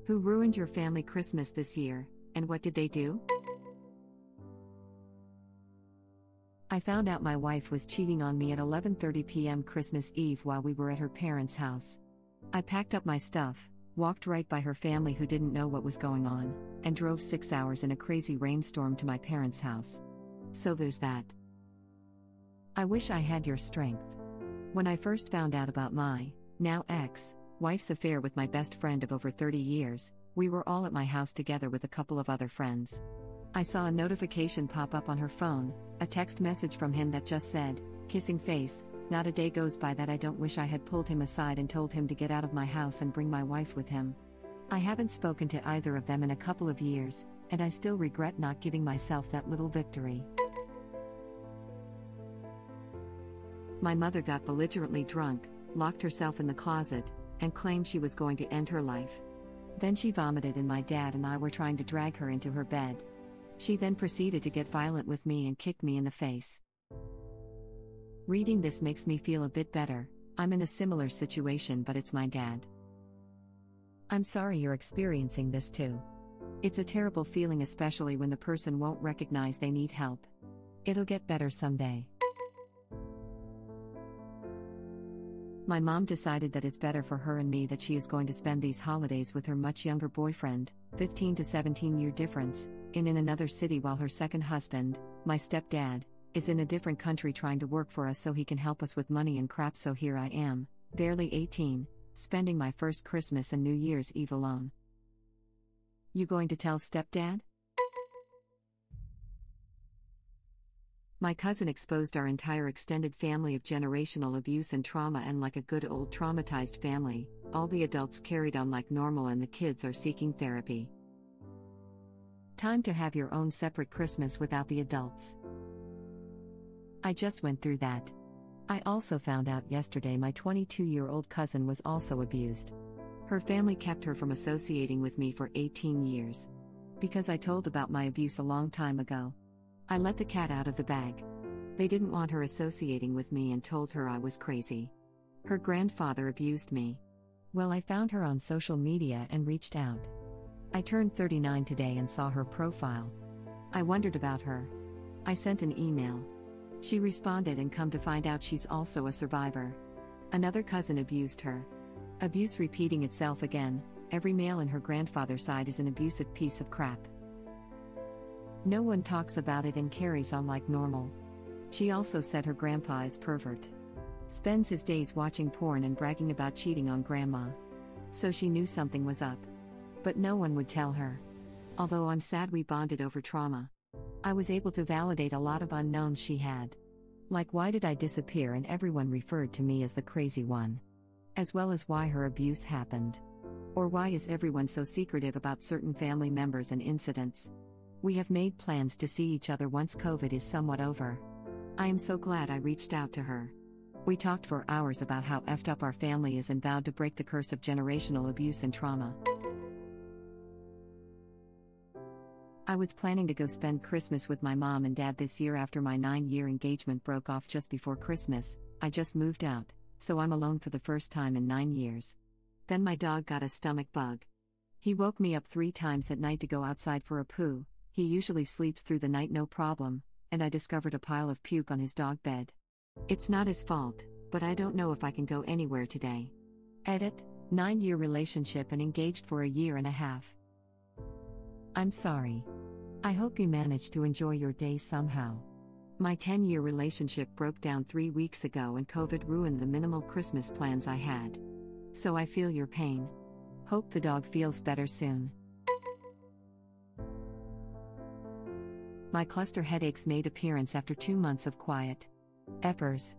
Who ruined your family Christmas this year, and what did they do? I found out my wife was cheating on me at 11:30 p.m. Christmas Eve while we were at her parents' house. I packed up my stuff, walked right by her family who didn't know what was going on, and drove 6 hours in a crazy rainstorm to my parents' house. So there's that. I wish I had your strength. When I first found out about my, now ex-wife's affair with my best friend of over 30 years, we were all at my house together with a couple of other friends. I saw a notification pop up on her phone, a text message from him that just said, "Kissing face, not a day goes by that I don't wish I had pulled him aside and told him to get out of my house and bring my wife with him." I haven't spoken to either of them in a couple of years, and I still regret not giving myself that little victory. My mother got belligerently drunk, locked herself in the closet, and claimed she was going to end her life. Then she vomited and my dad and I were trying to drag her into her bed. She then proceeded to get violent with me and kicked me in the face. Reading this makes me feel a bit better. I'm in a similar situation, but it's my dad. I'm sorry you're experiencing this too. It's a terrible feeling, especially when the person won't recognize they need help. It'll get better someday. My mom decided that it's better for her and me that she is going to spend these holidays with her much younger boyfriend, 15 to 17-year difference, in another city while her second husband, my stepdad, is in a different country trying to work for us so he can help us with money and crap. So here I am, barely 18, spending my first Christmas and New Year's Eve alone. You going to tell stepdad? My cousin exposed our entire extended family of generational abuse and trauma, and like a good old traumatized family, all the adults carried on like normal and the kids are seeking therapy. Time to have your own separate Christmas without the adults. I just went through that. I also found out yesterday my 22-year-old cousin was also abused. Her family kept her from associating with me for 18 years. Because I told about my abuse a long time ago. I let the cat out of the bag. They didn't want her associating with me and told her I was crazy. Her grandfather abused me. Well, I found her on social media and reached out. I turned 39 today and saw her profile. I wondered about her. I sent an email. She responded, and come to find out she's also a survivor. Another cousin abused her. Abuse repeating itself again. Every male in her grandfather's side is an abusive piece of crap. No one talks about it and carries on like normal. She also said her grandpa is pervert. Spends his days watching porn and bragging about cheating on grandma. So she knew something was up. But no one would tell her. Although I'm sad we bonded over trauma. I was able to validate a lot of unknowns she had. Like why did I disappear and everyone referred to me as the crazy one. As well as why her abuse happened. Or why is everyone so secretive about certain family members and incidents. We have made plans to see each other once COVID is somewhat over. I am so glad I reached out to her. We talked for hours about how effed up our family is and vowed to break the curse of generational abuse and trauma. I was planning to go spend Christmas with my mom and dad this year after my 9-year engagement broke off just before Christmas. I just moved out, so I'm alone for the first time in 9 years. Then my dog got a stomach bug. He woke me up 3 times at night to go outside for a poo. He usually sleeps through the night no problem, and I discovered a pile of puke on his dog bed. It's not his fault, but I don't know if I can go anywhere today. Edit, 9-year relationship and engaged for a year and a half. I'm sorry. I hope you managed to enjoy your day somehow. My 10-year relationship broke down 3 weeks ago and COVID ruined the minimal Christmas plans I had. So I feel your pain. Hope the dog feels better soon. My cluster headaches made appearance after 2 months of quiet. Effers.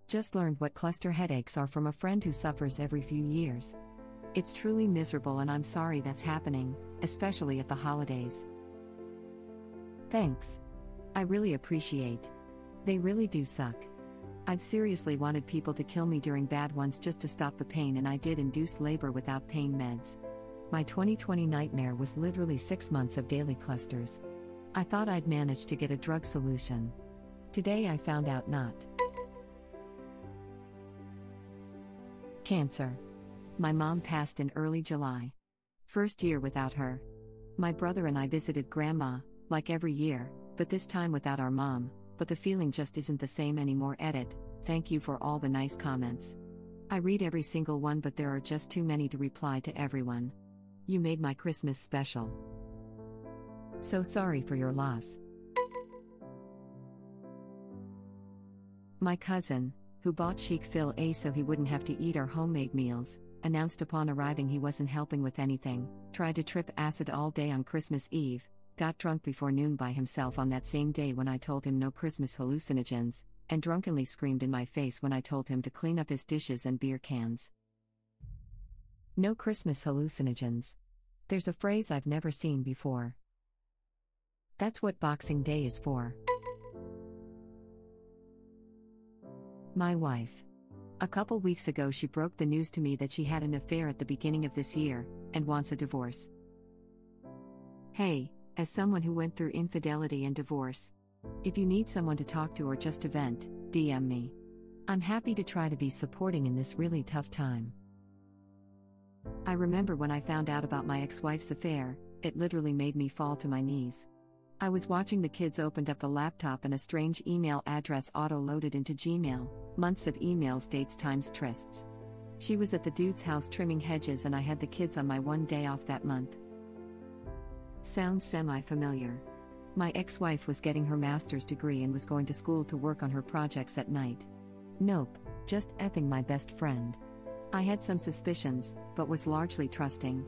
Just learned what cluster headaches are from a friend who suffers every few years. It's truly miserable and I'm sorry that's happening, especially at the holidays. Thanks. I really appreciate. They really do suck. I've seriously wanted people to kill me during bad ones just to stop the pain, and I did induced labor without pain meds. My 2020 nightmare was literally 6 months of daily clusters. I thought I'd managed to get a drug solution. Today I found out not. Cancer. My mom passed in early July. First year without her. My brother and I visited Grandma, like every year, but this time without our mom, but the feeling just isn't the same anymore. Edit, thank you for all the nice comments. I read every single one, but there are just too many to reply to everyone. You made my Christmas special. So sorry for your loss. My cousin, who bought Chick-fil-A so he wouldn't have to eat our homemade meals, announced upon arriving he wasn't helping with anything, tried to trip acid all day on Christmas Eve, got drunk before noon by himself on that same day when I told him no Christmas hallucinogens, and drunkenly screamed in my face when I told him to clean up his dishes and beer cans. No Christmas hallucinogens. There's a phrase I've never seen before. That's what Boxing Day is for. My wife. A couple weeks ago she broke the news to me that she had an affair at the beginning of this year, and wants a divorce. Hey, as someone who went through infidelity and divorce, if you need someone to talk to or just to vent, DM me. I'm happy to try to be supporting in this really tough time. I remember when I found out about my ex-wife's affair, it literally made me fall to my knees. I was watching the kids opened up the laptop and a strange email address auto-loaded into Gmail, months of emails, dates, times, trysts. She was at the dude's house trimming hedges and I had the kids on my one day off that month. Sounds semi-familiar. My ex-wife was getting her master's degree and was going to school to work on her projects at night. Nope, just effing my best friend. I had some suspicions, but was largely trusting.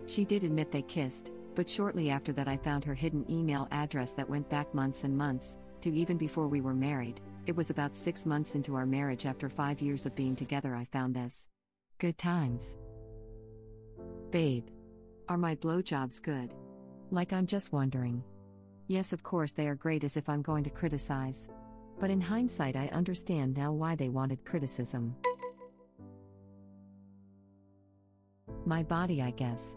She did admit they kissed, but shortly after that I found her hidden email address that went back months and months, to even before we were married. It was about 6 months into our marriage, after 5 years of being together, I found this. Good times. Babe. Are my blowjobs good? Like, I'm just wondering. Yes, of course they are great, as if I'm going to criticize. But in hindsight I understand now why they wanted criticism. My body, I guess.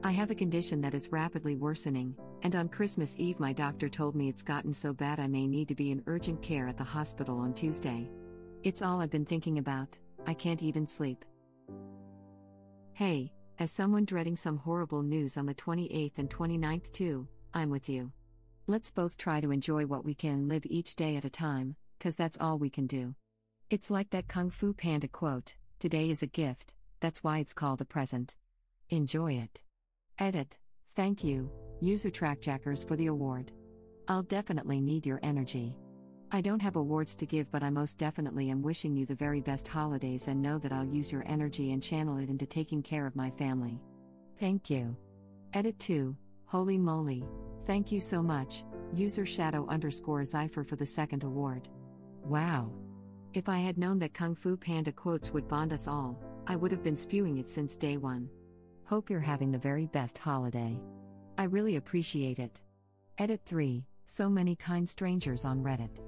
I have a condition that is rapidly worsening, and on Christmas Eve my doctor told me it's gotten so bad I may need to be in urgent care at the hospital on Tuesday. It's all I've been thinking about, I can't even sleep. Hey, as someone dreading some horrible news on the 28th and 29th too, I'm with you. Let's both try to enjoy what we can and live each day at a time, 'cause that's all we can do. It's like that Kung Fu Panda quote, today is a gift, that's why it's called a present. Enjoy it. Edit, thank you, kjy2rj, for the award. I'll definitely need your energy. I don't have awards to give, but I most definitely am wishing you the very best holidays and know that I'll use your energy and channel it into taking care of my family. Thank you. Edit 2, holy moly, thank you so much, user shadow_Zypher for the second award. Wow. If I had known that Kung Fu Panda quotes would bond us all, I would have been spewing it since day one. Hope you're having the very best holiday. I really appreciate it. Edit 3, so many kind strangers on Reddit.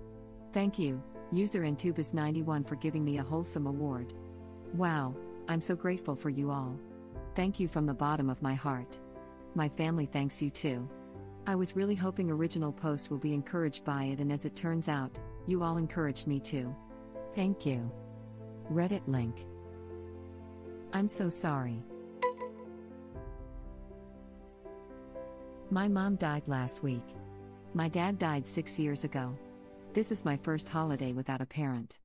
Thank you, user Intubus91, for giving me a wholesome award. Wow, I'm so grateful for you all. Thank you from the bottom of my heart. My family thanks you too. I was really hoping original post will be encouraged by it, and as it turns out, you all encouraged me too. Thank you. Reddit link. I'm so sorry. My mom died last week. My dad died 6 years ago. This is my first holiday without a parent.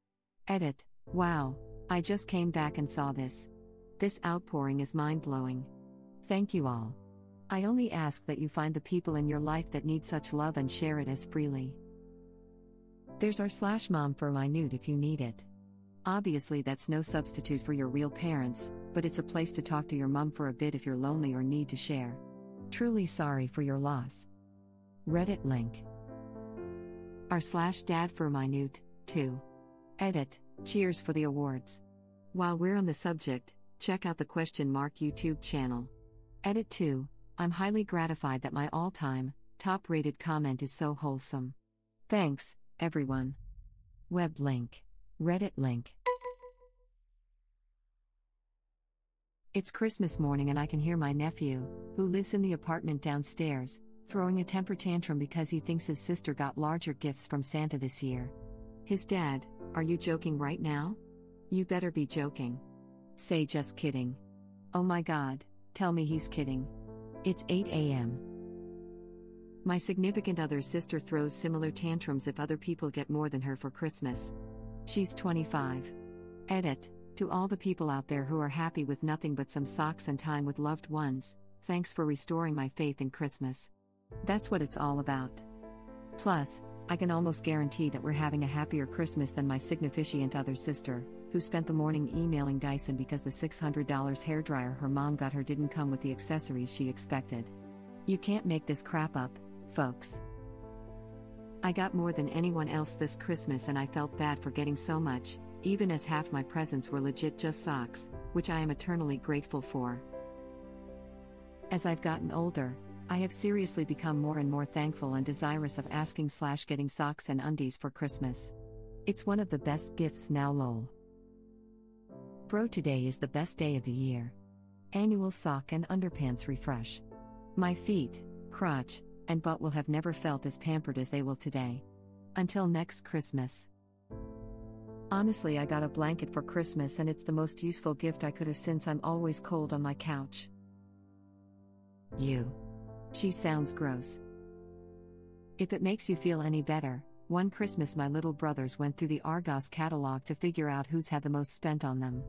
Edit, wow, I just came back and saw this. This outpouring is mind-blowing. Thank you all. I only ask that you find the people in your life that need such love and share it as freely. There's our/mom for my nude if you need it. Obviously that's no substitute for your real parents, but it's a place to talk to your mom for a bit if you're lonely or need to share. Truly sorry for your loss. Reddit link. R/dad for my nude, too. Edit, cheers for the awards. While we're on the subject, check out the YouTube channel. Edit 2, I'm highly gratified that my all-time, top-rated comment is so wholesome. Thanks, everyone. Web link. Reddit link. It's Christmas morning and I can hear my nephew, who lives in the apartment downstairs, throwing a temper tantrum because he thinks his sister got larger gifts from Santa this year. His dad, are you joking right now? You better be joking. Say just kidding. Oh my god, tell me he's kidding. It's 8 a.m. My significant other's sister throws similar tantrums if other people get more than her for Christmas. She's 25. Edit. To all the people out there who are happy with nothing but some socks and time with loved ones, thanks for restoring my faith in Christmas. That's what it's all about. Plus, I can almost guarantee that we're having a happier Christmas than my significant other's sister, who spent the morning emailing Dyson because the $600 hairdryer her mom got her didn't come with the accessories she expected. You can't make this crap up, folks. I got more than anyone else this Christmas and I felt bad for getting so much, even as half my presents were legit just socks, which I am eternally grateful for. As I've gotten older, I have seriously become more and more thankful and desirous of asking/getting socks and undies for Christmas. It's one of the best gifts now lol. Bro, today is the best day of the year. Annual sock and underpants refresh. My feet, crotch, and butt will have never felt as pampered as they will today. Until next Christmas. Honestly, I got a blanket for Christmas and it's the most useful gift I could have since I'm always cold on my couch. She sounds gross. If it makes you feel any better, one Christmas my little brothers went through the Argos catalog to figure out who's had the most spent on them.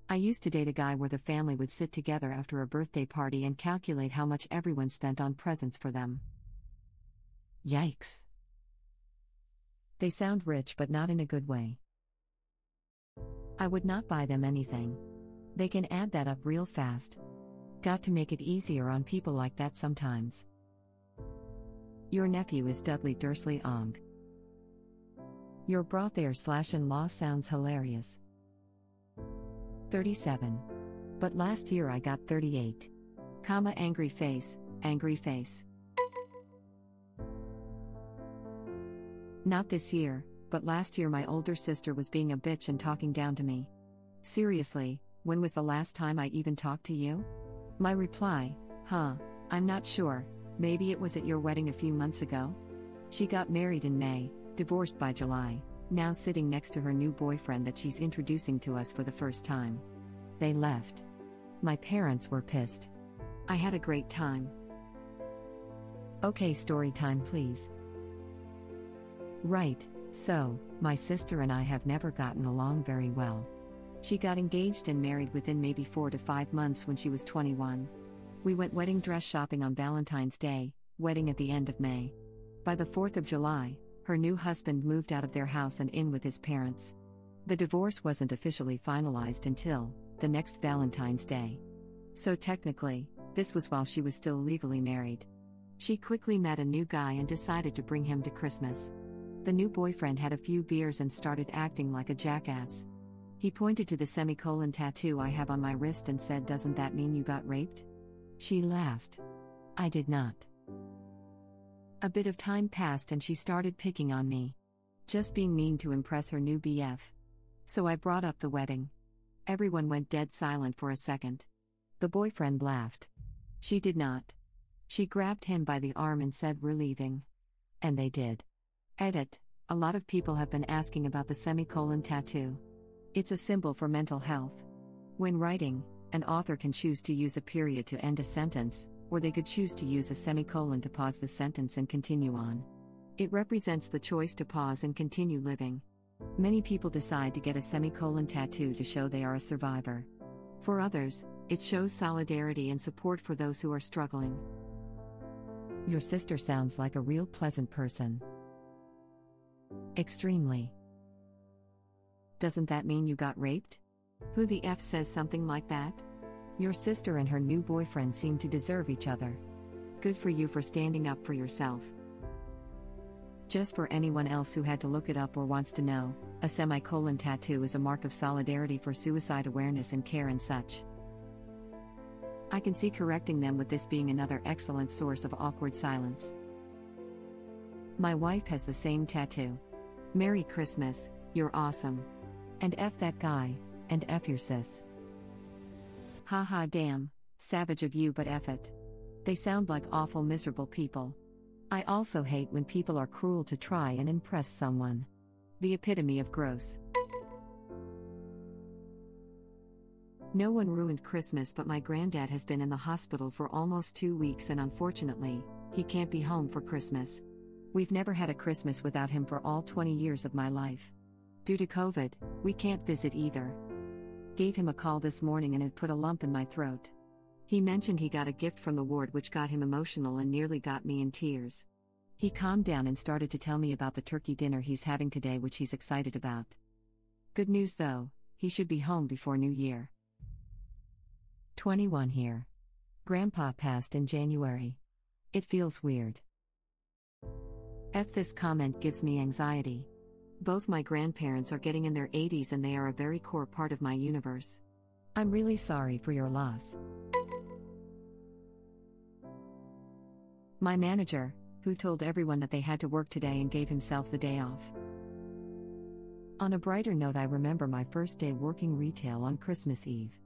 I used to date a guy where the family would sit together after a birthday party and calculate how much everyone spent on presents for them. Yikes. They sound rich but not in a good way. I would not buy them anything. They can add that up real fast. Got to make it easier on people like that sometimes. Your nephew is Dudley Dursley Ong. Your brother/in-law sounds hilarious. 37. But last year I got 38. Angry face, angry face. Not this year, but last year my older sister was being a bitch and talking down to me. Seriously, when was the last time I even talked to you? My reply, I'm not sure, maybe it was at your wedding a few months ago? She got married in May, divorced by July, now sitting next to her new boyfriend that she's introducing to us for the first time. They left. My parents were pissed. I had a great time. Okay, story time please. Right, so, my sister and I have never gotten along very well. She got engaged and married within maybe 4 to 5 months when she was 21. We went wedding dress shopping on Valentine's Day, wedding at the end of May. By the 4th of July, her new husband moved out of their house and in with his parents. The divorce wasn't officially finalized until the next Valentine's Day. So technically, this was while she was still legally married. She quickly met a new guy and decided to bring him to Christmas. The new boyfriend had a few beers and started acting like a jackass. He pointed to the semicolon tattoo I have on my wrist and said, "Doesn't that mean you got raped?" She laughed. I did not. A bit of time passed and she started picking on me. Just being mean to impress her new BF. So I brought up the wedding. Everyone went dead silent for a second. The boyfriend laughed. She did not. She grabbed him by the arm and said, "We're leaving." And they did. Edit. A lot of people have been asking about the semicolon tattoo. It's a symbol for mental health. When writing, an author can choose to use a period to end a sentence, or they could choose to use a semicolon to pause the sentence and continue on. It represents the choice to pause and continue living. Many people decide to get a semicolon tattoo to show they are a survivor. For others, it shows solidarity and support for those who are struggling. Your sister sounds like a real pleasant person. Extremely. Doesn't that mean you got raped? Who the F says something like that? Your sister and her new boyfriend seem to deserve each other. Good for you for standing up for yourself. Just for anyone else who had to look it up or wants to know, a semicolon tattoo is a mark of solidarity for suicide awareness and care and such. I can see correcting them with this being another excellent source of awkward silence. My wife has the same tattoo. Merry Christmas, you're awesome. And F that guy, and F your sis. Haha damn, savage of you but F it. They sound like awful miserable people. I also hate when people are cruel to try and impress someone. The epitome of gross. No one ruined Christmas, but my granddad has been in the hospital for almost 2 weeks and unfortunately, he can't be home for Christmas. We've never had a Christmas without him for all 20 years of my life. Due to COVID, we can't visit either. Gave him a call this morning and it put a lump in my throat. He mentioned he got a gift from the ward which got him emotional and nearly got me in tears. He calmed down and started to tell me about the turkey dinner he's having today, which he's excited about. Good news though, he should be home before New Year. 21 here. Grandpa passed in January. It feels weird. This comment gives me anxiety. Both my grandparents are getting in their 80s and they are a very core part of my universe. I'm really sorry for your loss. My manager, who told everyone that they had to work today and gave himself the day off. On a brighter note, I remember my first day working retail on Christmas Eve.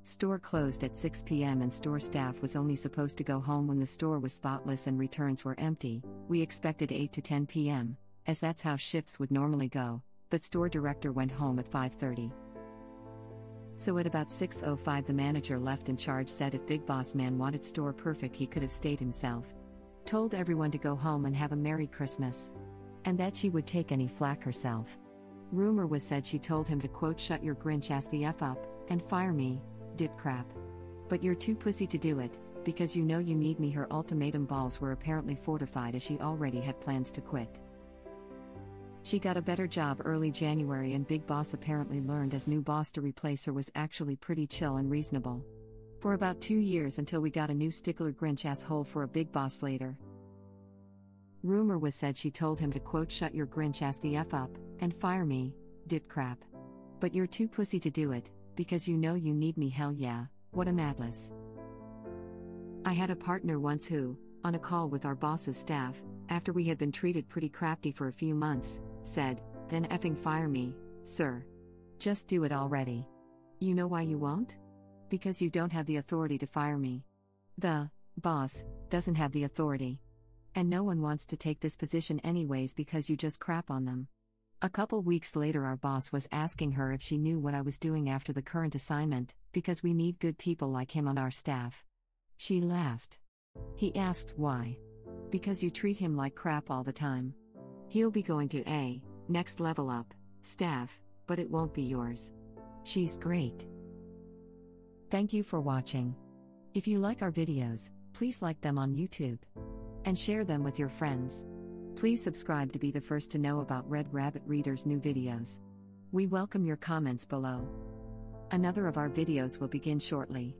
Store closed at 6 p.m. and store staff was only supposed to go home when the store was spotless and returns were empty. We expected 8 to 10 p.m., as that's how shifts would normally go, but store director went home at 5:30. So at about 6:05 the manager left in charge said if Big Boss Man wanted store perfect he could have stayed himself. Told everyone to go home and have a Merry Christmas. And that she would take any flack herself. Rumor was said she told him to quote shut your Grinch ass the F up, and fire me, dip crap. But you're too pussy to do it, because you know you need me. Her ultimatum balls were apparently fortified as she already had plans to quit. She got a better job early January and Big Boss apparently learned as new boss to replace her was actually pretty chill and reasonable. For about 2 years until we got a new stickler Grinch asshole for a Big Boss later. Rumor was said she told him to quote shut your Grinch ass the F up, and fire me, dip crap. But you're too pussy to do it, because you know you need me. Hell yeah, what a madness. I had a partner once who, on a call with our boss's staff, after we had been treated pretty crappy for a few months, said, then effing fire me, sir. Just do it already. You know why you won't? Because you don't have the authority to fire me. The boss doesn't have the authority. And no one wants to take this position anyways because you just crap on them. A couple weeks later our boss was asking her if she knew what I was doing after the current assignment, because we need good people like him on our staff. She laughed. He asked why. Because you treat him like crap all the time. He'll be going to a next level up staff, but it won't be yours. She's great. Thank you for watching. If you like our videos, please like them on YouTube. And share them with your friends. Please subscribe to be the first to know about Red Rabbit Reader's new videos. We welcome your comments below. Another of our videos will begin shortly.